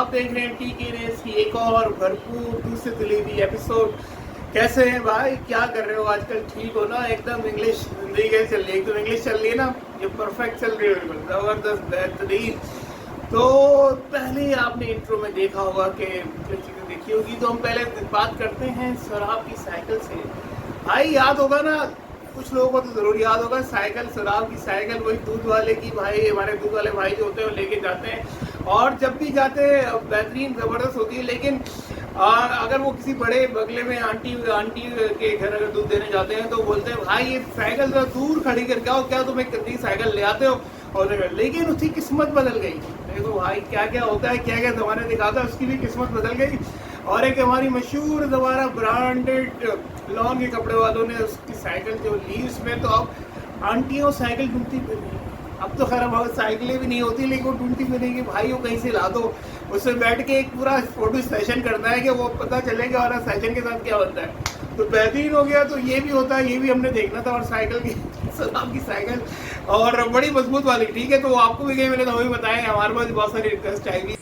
आप देख रहे हैं टीके रेस की एक और भरपूर दूसरे दिलीवी एपिसोड। कैसे हैं भाई, क्या कर रहे हो आजकल? ठीक हो ना? एकदम इंग्लिश जिंदगी कैसे चल रही है? एकदम इंग्लिश चल रही है ना? ये परफेक्ट चल रही है, बिल्कुल जबरदस्त बेहतरीन। तो पहले आपने इंट्रो में देखा होगा कि चीज़ें देखी होगी, तो हम पहले बात करते हैं शराब की साइकिल से। भाई याद होगा ना, कुछ लोगों को तो जरूर याद होगा, साइकिल, शराब की साइकिल, वही दूध वाले की। भाई हमारे दूध वाले भाई जो होते हैं वो लेके जाते हैं, और जब भी जाते हैं बेहतरीन ज़बरदस्त होती है। लेकिन अगर वो किसी बड़े बगले में आंटी के घर अगर दूध देने जाते हैं तो बोलते हैं भाई ये साइकिल जरा दूर खड़ी करके आओ, क्या तुम एक नई साइकिल ले आते हो? और लेकिन उसकी किस्मत बदल गई। देखो भाई क्या क्या होता है, क्या क्या ज़माने दिखाता है, उसकी भी किस्मत बदल गई। और एक हमारी मशहूर दोबारा ब्रांडेड लॉन के कपड़े वालों ने उसकी साइकिल जो ली, उसमें तो अब आंटियों साइकिल ढूंढती फिर। अब तो खैर अब साइकिलें भी नहीं होती, लेकिन वो ढूंढती फिरेंगी भाई, वो कहीं से ला दो। उसमें बैठ के एक पूरा फोटो सेशन करना है कि वो पता चलेगा और सेशन के साथ क्या होता है। तो बेहतरीन हो गया। तो ये भी होता है, ये भी हमने देखना था। और साइकिल की सलाम की साइकिल और बड़ी मजबूत वाली, ठीक है। तो आपको भी कहीं मैंने तो वही बताया, हमारे पास बहुत सारी रिक्वेस्ट आएगी।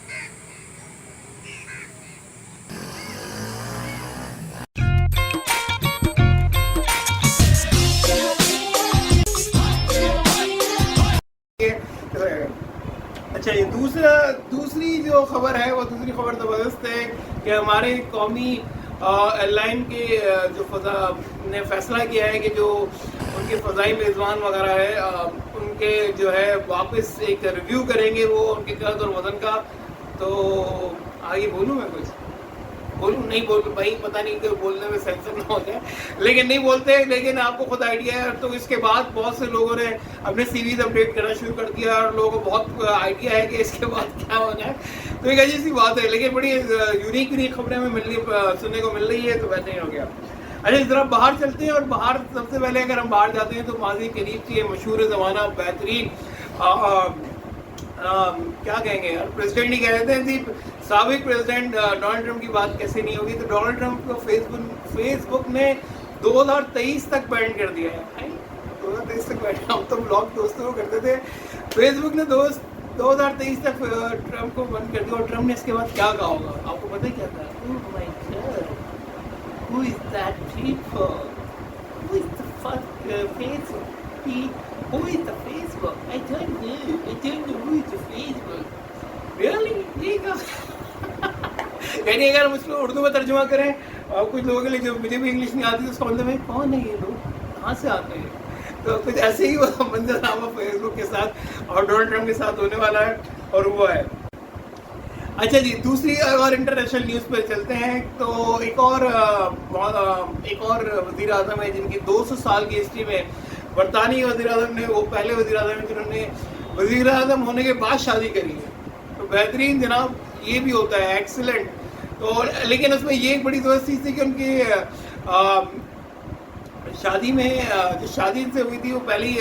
अच्छा, ये दूसरी जो खबर है, वो दूसरी खबर ज़बरदस्त है कि हमारे कौमी एयरलाइन के जो फ़ज़ा ने फैसला किया है कि जो उनके फ़ज़ाई मेज़बान वगैरह है उनके जो है वापस एक रिव्यू करेंगे वो उनके कद और वज़न का। तो आगे बोलूँ मैं कुछ? बोलूँ नहीं बोल भाई, पता नहीं कि बोलने में सेंसर ना हो जाए, लेकिन नहीं बोलते। लेकिन आपको खुद आइडिया है। तो इसके बाद बहुत से लोगों ने अपने सीवीज अपडेट करना शुरू कर दिया और लोगों को बहुत आइडिया है कि इसके बाद क्या होना है। तो एक अजीब सी बात है, लेकिन बड़ी यूनिक खबरें हमें मिल रही, सुनने को मिल रही है। तो वैसे ही हो गया। अच्छा, इस तरह बाहर चलते हैं। और बाहर सबसे पहले अगर हम बाहर जाते हैं तो माजी करीब की मशहूर ज़माना बेहतरीन क्या कहेंगे यार, प्रेसिडेंट ही कह रहे थे जी, साबिक प्रेसिडेंट डोनाल्ड ट्रंप की बात कैसे नहीं होगी। तो डोनाल्ड ट्रंप को फेसबुक ने 2023 तक बैन कर दिया है। 2023 तक बैन, हम तो ब्लॉग दोस्तों को करते थे। फेसबुक ने 2023 तक ट्रंप को बंद कर दिया। और ट्रंप ने इसके बाद क्या कहा होगा, आपको पता है क्या था? Oh my God, who is that people? Who is the fuck Facebook? Who is the Facebook? I don't know who is the Facebook. Really? ये यानी अगर हम उसको उर्दू में तर्जुमा करें, कुछ लोगों के लिए जो मुझे भी इंग्लिश नहीं आती, तो उसका मतलब है कौन है ये लोग, कहाँ से आते हैं। तो कुछ ऐसे ही वो मंजरनामा फेसबुक के साथ और डोनाल्ड ट्रंप के साथ होने वाला है, और वो है। अच्छा जी, दूसरी और इंटरनेशनल न्यूज़ पे चलते हैं। तो एक और वज़ीर आज़म है जिनकी 200 साल की हिस्ट्री में बरतानी वज़ीर आज़म ने, वो पहले वज़ीर आज़म हैं जिन्होंने वज़ीर आज़म होने के बाद शादी करी है। तो बेहतरीन जनाब, ये भी होता है, एक्सीलेंट। तो लेकिन उसमें ये एक बड़ी ज़बरदस्त चीज़ थी कि उनकी शादी में जो शादी से हुई थी वो पहली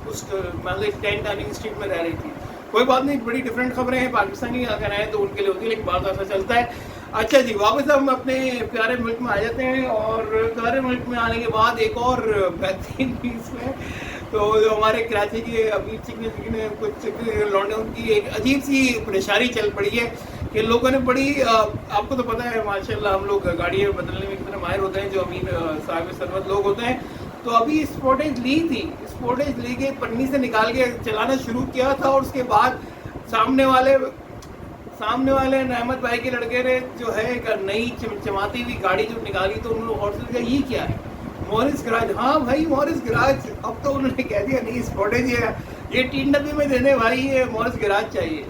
उस मतलब 10 डाउनिंग स्ट्रीट में रह रही थी। कोई बात नहीं, बड़ी डिफरेंट खबरें हैं। पाकिस्तानी अगर आए तो उनके लिए होती है, लेकिन बात ऐसा चलता है। अच्छा जी, वापस हम अपने प्यारे मुल्क में आ जाते हैं। और प्यारे मुल्क में आने के बाद एक और बेहतरीन चीज़ है। तो जो हमारे कराची के अमीर चिकने कुछ लौंडे, उनकी एक अजीब सी परेशानी चल पड़ी है कि लोगों ने बड़ी आपको तो पता है माशाल्लाह हम लोग गाड़ियाँ बदलने में कितने माहिर होते हैं जो अमीर साहिब सरमत लोग होते हैं। तो अभी स्पोर्टेज ली थी, स्पोर्टेज ली के पन्नी से निकाल के चलाना शुरू किया था। और उसके बाद सामने वाले नहमत भाई के लड़के ने जो है एक नई चमचमाती हुई गाड़ी जो निकाली, तो उन्होंने और से ये क्या है, मॉरिस गराज। हाँ भाई, मॉरिस गराज। अब तो उन्होंने कह दिया नहीं, स्पोर्टेज ये 3 डब्बे में देने भाई, ये मॉरिस गराज चाहिए,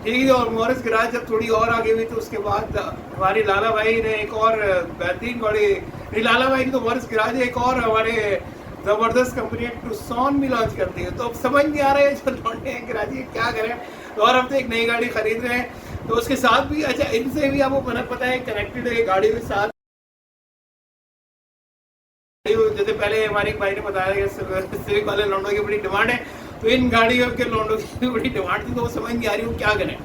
ठीक है। और मॉरिस गराज जब थोड़ी और आगे हुई तो उसके बाद हमारे लाला भाई ने एक और बेहतरीन गाड़ी, लाला भाई की तो मॉरिस गराज, एक और हमारे ज़बरदस्त कंपनी टूसॉन भी लॉन्च कर दी है। तो अब समझ नहीं आ रहा है जो लौंडे हैं कराची क्या करें। तो और अब तो एक नई गाड़ी खरीद रहे हैं, तो उसके साथ भी अच्छा इनसे भी आपको पता है कनेक्टेड है गाड़ी के साथ। जैसे पहले हमारे एक भाई ने बताया कि सिविक वाले लौंडों की बड़ी डिमांड है, तो इन गाड़ियों के लौंडों की बड़ी डिमांड थी। तो वो समझ नहीं आ रही वो क्या करें।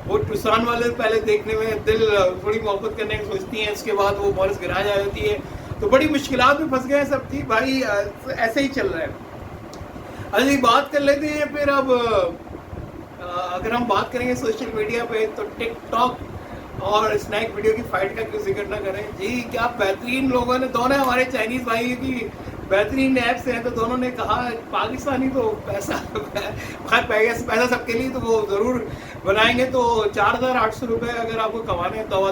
वो टूसान वाले पहले देखने में दिल थोड़ी मोहब्बत करने की सोचती हैं, उसके बाद वो मॉरिस गराज आ जाती है। तो बड़ी मुश्किलात में फंस गए सब। थी भाई, ऐसे ही चल रहा है। अभी बात कर लेते हैं फिर अब अगर हम बात करेंगे सोशल मीडिया पे तो टिकटॉक और स्नैक वीडियो की फाइट का क्यों जिक्र ना करें जी। क्या बेहतरीन लोगों ने, दोनों हमारे चाइनीज भाई की बेहतरीन ऐप्स हैं, तो दोनों ने कहा पाकिस्तानी तो पैसा पैसा सबके लिए, तो वो ज़रूर बनाएंगे। तो 4,800 रुपये अगर आपको कमाने हैं दवा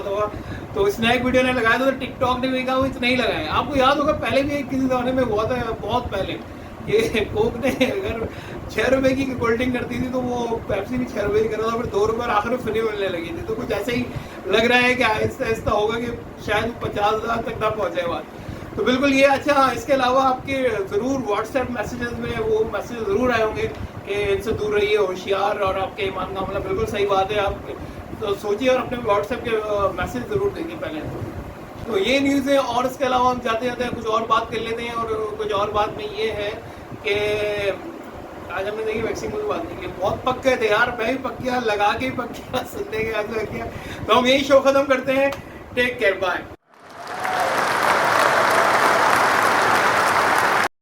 तो स्नैक वीडियो ने लगाया था, तो टिकटॉक ने भी कहा वो इतना ही लगाया। आपको याद होगा पहले भी किसी ज़माने में हुआ था, बहुत पहले, ये कोक ने अगर 6 रुपए की कोल्ड ड्रिंक करती थी तो वो पेप्सी भी 6 रुपए की कर रहा था, फिर 2 रुपये आखिर में फ्री मिलने लगी थी। तो कुछ ऐसे ही लग रहा है कि आहिस्ता आहिस्ता होगा कि शायद 50,000 तक ना पहुँचे बात। तो बिल्कुल ये अच्छा। इसके अलावा आपके ज़रूर व्हाट्सएप मैसेजेस में वो मैसेज ज़रूर आए होंगे कि इनसे दूर रहिए, होशियार और आपके ईमान का हमला। बिल्कुल सही बात है। आप तो सोचिए और अपने व्हाट्सएप के मैसेज ज़रूर देखिए पहले। तो ये न्यूज़ है। और इसके अलावा हम जाते जाते कुछ और बात कर लेते हैं। और कुछ और बात में ये है कि आज हमने देखिए वैक्सीन की बात नहीं की, बहुत पक गए थे यार, मैं भी पक गया, लगा के भी पक गया, सुनने के बाद पक गया। तो हम यही शो खत्म करते हैं। Take care, bye.